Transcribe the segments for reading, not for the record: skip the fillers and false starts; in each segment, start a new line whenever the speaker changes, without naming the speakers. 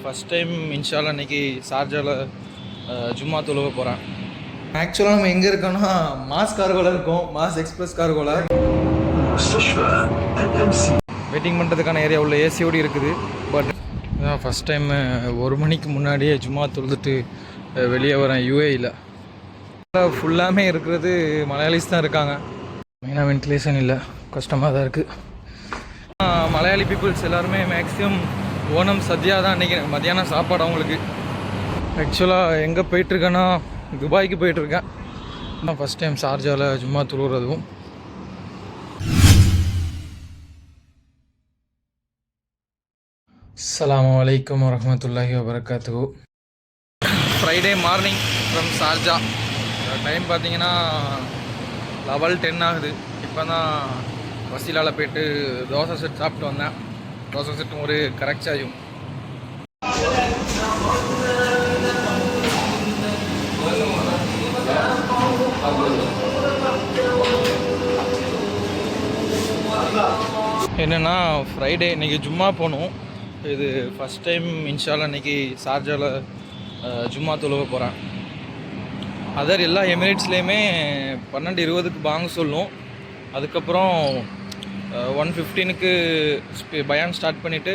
First time இன்ஷால்லா இன்றைக்கி ஷார்ஜாவில் ஜும்மா தொழுவ போகிறேன். ஆக்சுவலாக நம்ம எங்கே இருக்கோன்னா மாஸ் கார்கோவில் இருக்கோம், மாஸ் எக்ஸ்பிரஸ் கார்கோவில். வெயிட்டிங் பண்ணுறதுக்கான ஏரியா உள்ள ஏசியோடு இருக்குது. பட் ஃபஸ்ட் டைம் 1 மணிக்கு முன்னாடியே ஜும்மா தொழுதுட்டு வெளியே வரேன். யூஏயில் ஃபுல்லாமே இருக்கிறது மலையாளிஸ் தான் இருக்காங்க. மெயினாக வென்டிலேஷன் இல்லை, கஷ்டமாக தான் இருக்குது. மலையாளி பீப்புள்ஸ் எல்லாருமே மேக்ஸிமம் ஓணம் சத்யா தான் அன்றைக்கி மத்தியானம் சாப்பாடு அவங்களுக்கு. ஆக்சுவலாக எங்கே போயிட்டுருக்கேன்னா துபாய்க்கு போயிட்டுருக்கேன். நான் ஃபஸ்ட் டைம் ஷார்ஜாவில் ஜும்மா தொழுகிறதும். அஸ்ஸலாமு அலைக்கும் வரஹ்மத்துல்லாஹி வபரகாத்துஹு. Friday morning from Sharjah. Time பார்த்தீங்கன்னா 11:10 ஆகுது. இப்போ தான் வசீலாவில் போய்ட்டு தோசை செட் சாப்பிட்டு வந்தேன். தோசை செட்டும் ஒரு கரெக்டாகும். என்னென்னா ஃப்ரைடே இன்றைக்கி ஜும்மா போகணும். இது ஃபஸ்ட் டைம் இன்ஷால்லா இன்றைக்கி ஷார்ஜாவில் ஜும்மா தொழுவ போகிறேன். அதர் எல்லா எமிரேட்ஸ்லேயுமே 12:20க்கு பாங்க சொல்லும். அதுக்கப்புறம் 1:15க்கு பயான் ஸ்டார்ட் பண்ணிவிட்டு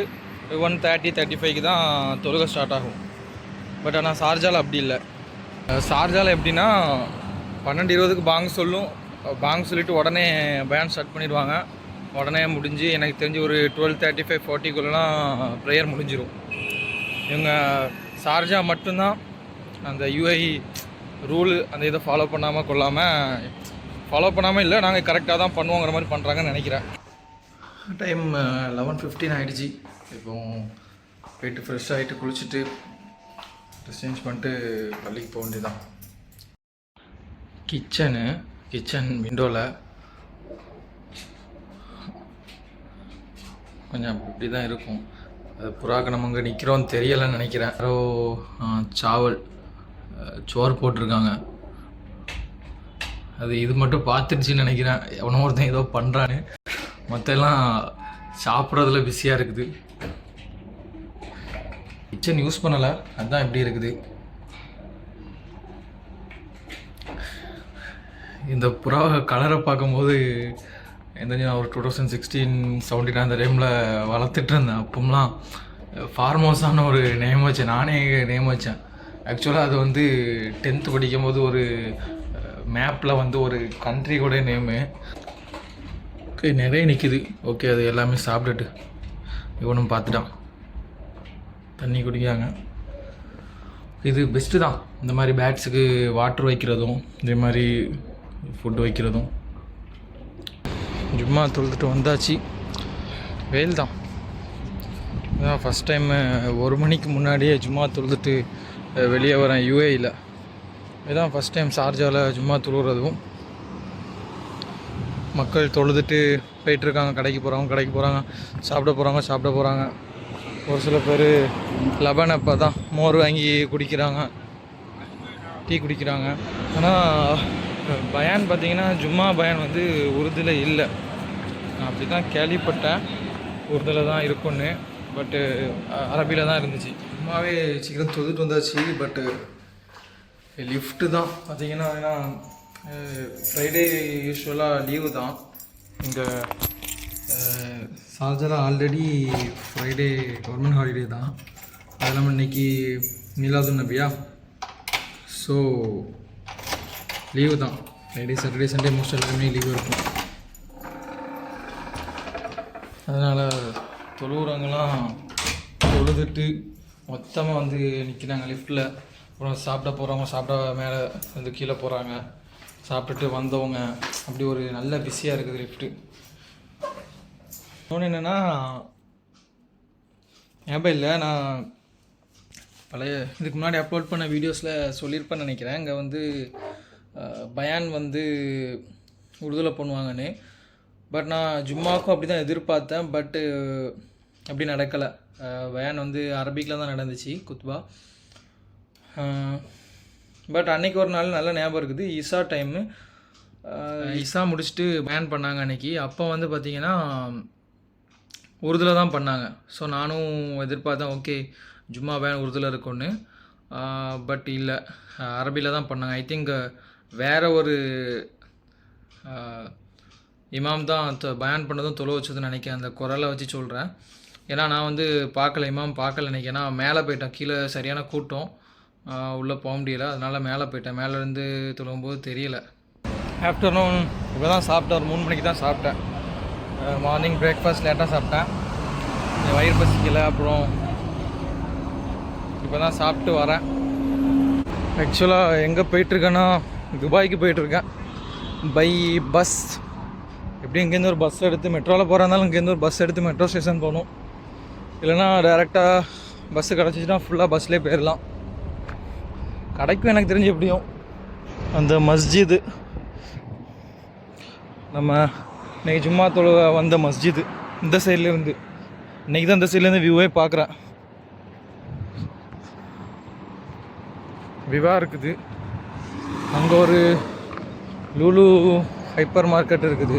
1:30-1:35க்கு தான் தொழுகை ஸ்டார்ட் ஆகும். பட் ஆனால் ஷார்ஜாவில் அப்படி இல்லை. ஷார்ஜாவில் எப்படின்னா 12:20க்கு பாங்க சொல்லும். பாங்க சொல்லிவிட்டு உடனே பயான் ஸ்டார்ட் பண்ணிடுவாங்க. உடனே முடிஞ்சு எனக்கு தெரிஞ்சு ஒரு 12:35-40க்குள்ளலாம் ப்ரேயர் முடிஞ்சிடும். இவங்க ஷார்ஜா மட்டும்தான் அந்த யூஏஇ ரூலு அந்த இதை ஃபாலோ பண்ணாமல் இல்லை, நாங்கள் கரெக்டாக தான் பண்ணுவோங்கிற மாதிரி பண்ணுறாங்கன்னு நினைக்கிறேன். டைம் 11:15 ஆகிடுச்சி. இப்போ போய்ட்டு ஃப்ரெஷ் ஆகிட்டு குளிச்சுட்டு ட்ரெஸ் சேஞ்ச் பண்ணிட்டு பள்ளிக்கு போக வேண்டியதான். கிச்சன் விண்டோவில் கொஞ்சம் இப்படி தான் இருக்கும். அது புறாக்க நம்ம அங்கே நிற்கிறோன்னு தெரியலைன்னு நினைக்கிறேன். யாரோ சோறு போட்டிருக்காங்க. அது இது மட்டும் பார்த்துடுச்சின்னு நினைக்கிறேன். எவனோ ஒருத்தன் ஏதோ பண்ணுறான்னு, மற்றெல்லாம் சாப்பிட்றதுல பிஸியாக இருக்குது. கிச்சன் யூஸ் பண்ணலை, அதுதான் இப்படி இருக்குது. இந்த புறா கலரை பார்க்கும்போது எந்த நான் ஒரு 2016-17 அந்த டைமில் வளர்த்துட்டு இருந்தேன். அப்போம்லாம் ஃபார்ம் ஹவுஸான ஒரு நேம் வச்சேன், நானே நேம் வச்சேன். ஆக்சுவலாக அது வந்து 10th படிக்கும்போது ஒரு மேப்பில் வந்து ஒரு கண்ட்ரி கூட நேமு. ஓகே, நிறைய நிற்கிது. ஓகே, அது எல்லாமே சாப்பிட்டுட்டு இவனும் பார்த்துட்டான். தண்ணி குடிக்காங்க. இது பெஸ்ட்டு தான். இந்த மாதிரி பேட்ஸுக்கு வாட்டர் வைக்கிறதும் இதே மாதிரி ஃபுட்டு வைக்கிறதும். ஜும்மா தொழுதுட்டு வந்தாச்சு. வெயில் தான். அதான் ஃபஸ்ட் டைம் 1 மணிக்கு முன்னாடியே ஜும்மா தொழுதுட்டு வெளியே வரேன். யூஏயில் இதுதான் ஃபஸ்ட் டைம் ஷார்ஜாவில் ஜும்மா தொழுகிறதும். மக்கள் தொழுதுட்டு போயிட்டுருக்காங்க. கடைக்கு போகிறாங்க, சாப்பிட போகிறாங்க. ஒரு சில பேர் லெபன் அப்போ தான் மோர் வாங்கி குடிக்கிறாங்க, டீ குடிக்கிறாங்க. ஆனால் பயான் பார்த்திங்கன்னா ஜும்மா பயான் வந்து உருதுல இல்லை. நான் அப்படி தான் கேள்விப்பட்டேன், உருதுல தான் இருக்குன்னு. பட்டு அரபியில் தான் இருந்துச்சு. சும்மாவே சீக்கிரம் தொழுதுட்டு வந்தாச்சு. பட்டு லிஃப்ட்டு தான் பார்த்திங்கன்னா, ஏன்னா ஃப்ரைடே யூஸ்வலாக லீவு தான் இங்கே ஷார்ஜாவில். ஆல்ரெடி ஃப்ரைடே கவர்மெண்ட் ஹாலிடே தான். அது இல்லாமல் இன்றைக்கி மீலாதுன் நபியா, ஸோ லீவு தான். ஃப்ரைடே, சாட்டர்டே, சண்டே மோஸ்ட் எல்லாமே லீவு இருக்கும். அதனால் தொழுகிறவங்கலாம் தொழுதுட்டு மொத்தமாக வந்து நிற்கிறாங்க லிஃப்ட்டில். அப்புறம் சாப்பிட மேலே வந்து கீழே போகிறாங்க, சாப்பிட்டுட்டு வந்தவங்க. அப்படி ஒரு நல்ல பிஸியாக இருக்குது லிஃப்ட்டு. இன்னொன்று என்னென்னா, ஞாபகம் இல்லை, நான் பழைய இதுக்கு முன்னாடி அப்லோட் பண்ண வீடியோஸில் சொல்லியிருப்பேன்னு நினைக்கிறேன். இங்கே வந்து பயான் வந்து உருதுல பண்ணுவாங்கன்னு. பட் நான் ஜும்மாவுக்கும் அப்படி தான் எதிர்பார்த்தேன். பட்டு அப்படி நடக்கலை. பயான் வந்து அரபிக்கில் தான் நடந்துச்சு, குத்பா. பட் அன்றைக்கி ஒரு நாள் நல்ல ஞாபகம் இருக்குது. இசா டைமு, இசா முடிச்சுட்டு பயான் பண்ணாங்க அன்றைக்கி. அப்போ வந்து பார்த்திங்கன்னா உருதுல தான் பண்ணாங்க. ஸோ நானும் எதிர்பார்த்தேன், ஓகே ஜும்மா பேன் உருதுல இருக்குன்னு. பட் இல்லை, அரபியில் தான் பண்ணாங்க. ஐ திங்க் வேறு ஒரு இமாம் தான் பயான் பண்ணதும் தொலை வச்சதுன்னு நினைக்கிறேன். அந்த குரலை வச்சு சொல்கிறேன். ஏன்னா நான் வந்து பார்க்கல, இமாம் பார்க்கல நினைக்கிறேன். ஏன்னா மேலே போயிட்டேன், கீழே சரியான கூட்டம், உள்ளே போக முடியல. அதனால் மேலே போயிட்டேன். மேலேருந்து தொழும்போது தெரியல. ஆஃப்டர்நூன் இப்போ தான் சாப்பிட்டேன், ஒரு 3 மணிக்கு தான் சாப்பிட்டேன். மார்னிங் பிரேக்ஃபாஸ்ட் லேட்டாக சாப்பிட்டேன், வயிறு பசிக்கலை. அப்புறம் இப்போ தான் சாப்பிட்டு வரேன். ஆக்சுவலாக எங்கே போயிட்டுருக்கேன்னா துபாய்க்கு போயிட்டுருக்கேன் பை பஸ். எப்படி இங்கேருந்து ஒரு பஸ் எடுத்து மெட்ரோவில் போகிறதாலும் இங்கேருந்து ஒரு பஸ் எடுத்து மெட்ரோ ஸ்டேஷன் போகணும். இல்லைனா டேரெக்டாக பஸ்ஸு கிடச்சிச்சின்னா ஃபுல்லாக பஸ்லேயே போயிடலாம். கிடைக்கும் எனக்கு தெரிஞ்சு. எப்படியும் அந்த மஸ்ஜிது, நம்ம இன்றைக்கி ஜும்மா தொழுக வந்த மஸ்ஜிது இந்த சைட்லேருந்து, இன்றைக்கி தான் இந்த சைட்லேருந்து வியூவே பார்க்குறேன். விவா இருக்குது. அங்கே ஒரு லூலு ஹைப்பர் மார்க்கெட் இருக்குது.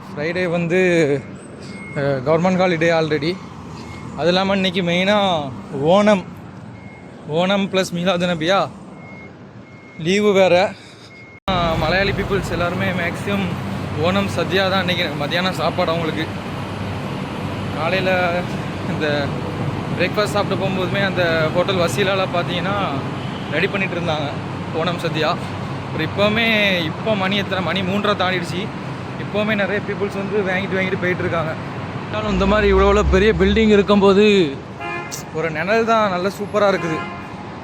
ஃப்ரைடே வந்து கவர்மெண்ட் ஹாலிடே ஆல்ரெடி. அது இல்லாமல் இன்றைக்கி மெயினாக ஓணம் ப்ளஸ் மீலாது நபியா லீவு வேறு. மலையாளி பீப்புள்ஸ் எல்லாருமே மேக்ஸிமம் ஓணம் சத்யா தான் இன்றைக்கி மத்தியானம் சாப்பாடு அவங்களுக்கு. காலையில் இந்த பிரேக்ஃபாஸ்ட் சாப்பிட்டு போகும்போதுமே அந்த ஹோட்டல் வசீலாவில் பார்த்தீங்கன்னா ரெடி பண்ணிகிட்டு இருந்தாங்க ஓணம் சத்யா. அப்புறம் இப்போ மணி எத்தனை மணி 3:30 தாண்டிடுச்சு. இப்போவுமே நிறைய பீப்புள்ஸ் வந்து வாங்கிட்டு போயிட்டுருக்காங்க. இருந்தாலும் இந்த மாதிரி இவ்வளோ பெரிய பில்டிங் இருக்கும்போது ஒரு நிழல் தான் நல்ல சூப்பராக இருக்குது.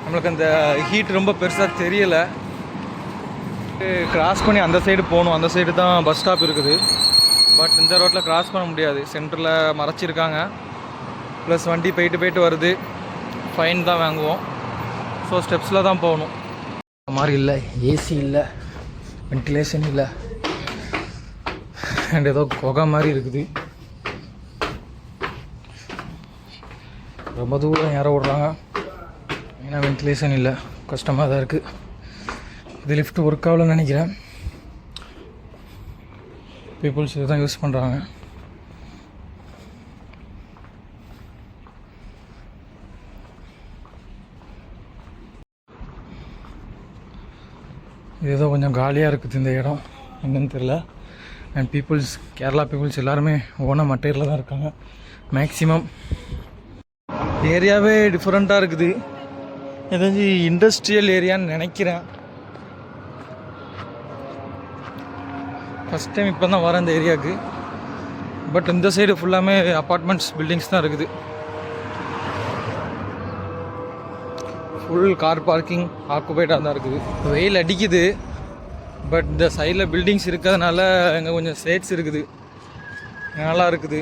நம்மளுக்கு அந்த ஹீட் ரொம்ப பெருசாக தெரியலை. கிராஸ் பண்ணி அந்த சைடு போகணும். அந்த சைடு தான் பஸ் ஸ்டாப் இருக்குது. பட் இந்த ரோட்டில் கிராஸ் பண்ண முடியாது, சென்டரில் மறைச்சிருக்காங்க. ப்ளஸ் வண்டி போயிட்டு வருது, ஃபைன் தான் வாங்குவோம். ஸோ ஸ்டெப்ஸில் தான் போகணும். மாதிரி இல்லை, ஏசி இல்லை, வென்டிலேஷன் இல்லை, அண்ட் ஏதோ குகை மாதிரி இருக்குது. ரொம்ப தூரம் யாரோ விட்றாங்க, ஏன்னா வென்டிலேஷன் இல்லை, கஷ்டமாக தான் இருக்குது. இது லிஃப்ட் ஒர்க் ஆகலன்னு நினைக்கிறேன். பீப்புள்ஸ் இதை தான் யூஸ் பண்ணுறாங்க. இது ஏதோ கொஞ்சம் காலியாக இருக்குது இந்த இடம், என்னன்னு தெரில. அண்ட் பீப்புள்ஸ், கேரளா பீப்புள்ஸ் எல்லாருமே ஓணம் மட்டையில் தான் இருக்காங்க மேக்ஸிமம். ஏரியாவே டிஃப்ரெண்ட்டாக இருக்குது. ஏதாச்சும் இண்டஸ்ட்ரியல் ஏரியான்னு நினைக்கிறேன். ஃபஸ்ட் டைம் இப்போ தான் வரேன் இந்த ஏரியாவுக்கு. பட் இந்த சைடு ஃபுல்லாமே அப்பார்ட்மெண்ட்ஸ், பில்டிங்ஸ் தான் இருக்குது. ஃபுல் கார் பார்க்கிங் ஆக்குபைடாக தான் இருக்குது. வெயில் அடிக்குது, பட் இந்த சைடில் பில்டிங்ஸ் இருக்கிறதுனால இங்கே கொஞ்சம் ஷேட்ஸ் இருக்குது, நல்லா இருக்குது.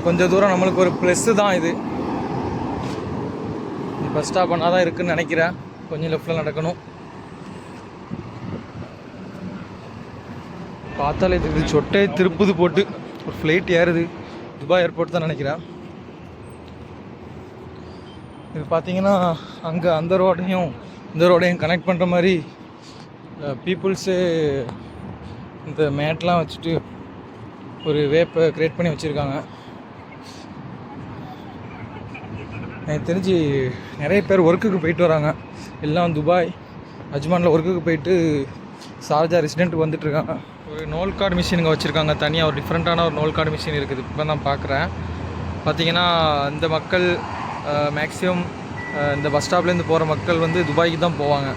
கொஞ்சம் தூரம் நம்மளுக்கு ஒரு ப்ளஸ்ஸு தான் இது. பஸ் ஸ்டாப் பண்ணால் தான் இருக்குதுன்னு நினைக்கிறேன். கொஞ்சம் லெஃப்டில் நடக்கணும். பார்த்தாலே இது சொட்டை திருப்புது போட்டு ஒரு ஃப்ளைட் ஏறுது. துபாய் ஏர்போர்ட் தான் நினைக்கிறேன். இது பார்த்தீங்கன்னா அங்கே அந்த ரோடையும் இந்த ரோடையும் கனெக்ட் பண்ணுற மாதிரி பீப்புள்ஸு இந்த மேட்லாம் வச்சுட்டு ஒரு வேப்பை க்ரியேட் பண்ணி வச்சுருக்காங்க. எனக்கு தெரிஞ்சு நிறைய பேர் ஒர்க்குக்கு போயிட்டு வராங்க. எல்லாம் துபாய், அஜ்மானில் ஒர்க்குக்கு போயிட்டு ஷார்ஜா ரெசிடென்ட்டுக்கு வந்துட்டுருக்காங்க. ஒரு நோல் கார்டு மிஷின் இங்கே வச்சுருக்காங்க. தனியாக ஒரு டிஃப்ரெண்ட்டான ஒரு நோல் கார்டு மிஷின் இருக்குது. இப்போ தான் பார்க்குறேன். பார்த்திங்கன்னா இந்த மக்கள் மேக்ஸிமம் இந்த பஸ் ஸ்டாப்லேருந்து போகிற மக்கள் வந்து துபாய்க்கு தான் போவாங்க.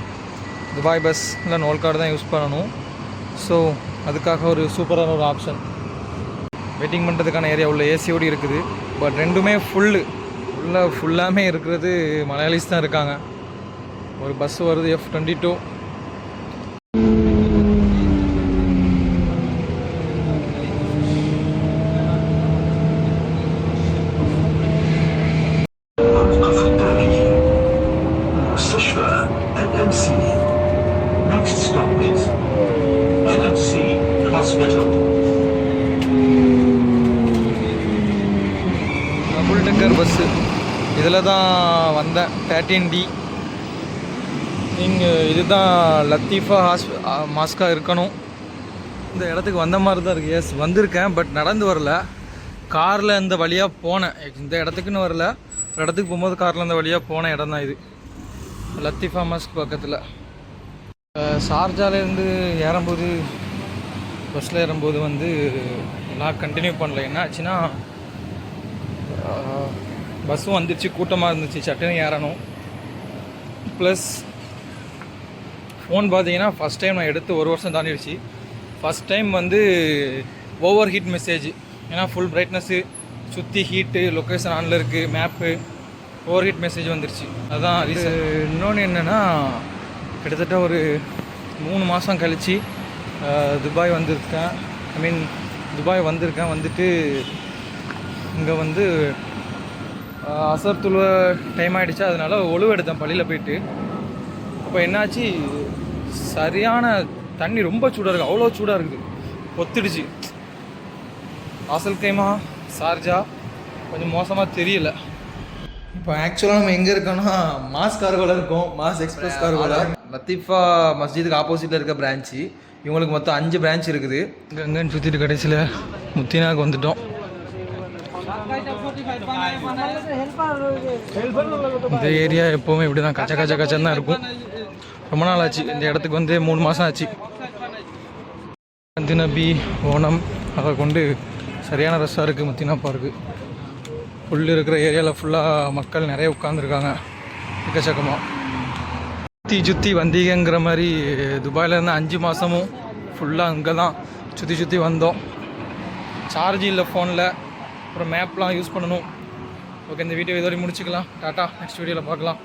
துபாய் பஸ்ஸில் நோல் கார்டு தான் யூஸ் பண்ணணும். ஸோ அதுக்காக ஒரு சூப்பரான ஒரு ஆப்ஷன். வெயிட்டிங் பண்ணுறதுக்கான ஏரியா உள்ள ஏசியோடு இருக்குது. பட் ரெண்டுமே ஃபுல்லாமே இருக்கிறது மலையாளிஸ் தான் இருக்காங்க. ஒரு பஸ் வருது F22. ஃபுல் டங்கர் பஸ்ஸு இதில் தான் வந்தேன். 13D. இதுதான் லத்தீஃபா மாஸ்கா இருக்கணும். இந்த இடத்துக்கு வந்த மாதிரி தான் இருக்குது. எஸ், வந்திருக்கேன், பட் நடந்து வரல. காரில் இந்த வழியாக போனேன், இந்த இடத்துக்குன்னு வரல, ஒரு இடத்துக்கு போகும்போது காரில் இந்த வழியாக போன இடம் தான் இது, லத்தீஃபா மாஸ்க் பக்கத்தில். ஷார்ஜாலேருந்து ஏறும்போது பஸ்ஸில் ஏறும்போது வந்து நான் கண்டினியூ பண்ணல. என்ன ஆச்சுன்னா பஸ்ஸும் வந்துருச்சு, கூட்டமாக இருந்துச்சு, சட்டுன்னு ஏறணும். ப்ளஸ் ஃபோன் பார்த்தீங்கன்னா ஃபஸ்ட் டைம் நான் எடுத்து 1 வருஷம் தாண்டிடுச்சு. ஃபஸ்ட் டைம் வந்து ஓவர் ஹீட் மெசேஜ், ஏன்னா ஃபுல் பிரைட்னஸ்ஸு, சுற்றி ஹீட்டு, லொக்கேஷன் ஆனில் இருக்குது, மேப்பு, ஓவர் ஹீட் மெசேஜ் வந்துருச்சு. அதுதான் ரீசன். இன்னொன்று என்னென்னா கிட்டத்தட்ட ஒரு 3 மாதம் கழித்து துபாய் வந்திருக்கேன். துபாய் வந்திருக்கேன். வந்துட்டு இங்கே வந்து அசர் துளுவ டைம் ஆகிடுச்சு, அதனால் ஒழுவு எடுத்தேன் பள்ளியில் போயிட்டு. அப்போ என்னாச்சு, சரியான தண்ணி ரொம்ப சூடாக இருக்குது, அவ்வளோ சூடாக இருக்குது, ஒத்துடுச்சு. ஆசல் கைமா ஷார்ஜா கொஞ்சம் மோசமாக தெரியல. இப்போ ஆக்சுவலாக நம்ம எங்கே இருக்கோன்னா மாஸ் கார்கோவில் இருக்கோம், மாஸ் எக்ஸ்பிரஸ் கார்கோவில். லத்தீஃபா மஸ்ஜிதுக்கு ஆப்போசிட்டில் இருக்க பிரான்ச்சு. இவங்களுக்கு மொத்தம் 5 பிரான்ச் இருக்குது. இங்கே எங்கேன்னு சுற்றிட்டு கடைசியில் முத்தினாவுக்கு வந்துட்டோம். இந்த ஏரியா எப்போவுமே இப்படி தான் கச்சன்னு தான் இருக்கும். ரொம்ப நாள் ஆச்சு இந்த இடத்துக்கு வந்து, 3 மாதம் ஆச்சு. நபி ஓணம் அதை கொண்டு சரியான ரஷ்ஷாக இருக்குது முத்தினா பார்க்கு. ஃபுல்லு இருக்கிற ஏரியாவில் ஃபுல்லாக மக்கள் நிறைய உட்காந்துருக்காங்க எக்கச்சக்கமாக. சுற்றி வந்தீங்கிற மாதிரி துபாயில் இருந்து 5 மாதமும் ஃபுல்லாக அங்கே தான் சுற்றி வந்தோம். சார்ஜ் இல்லை ஃபோனில், அப்புறம் மேப்லாம் யூஸ் பண்ணணும். ஓகே, இந்த வீடியோ இதோட முடிச்சுக்கலாம். டாட்டா, நெக்ஸ்ட் வீடியோவில் பார்க்கலாம்.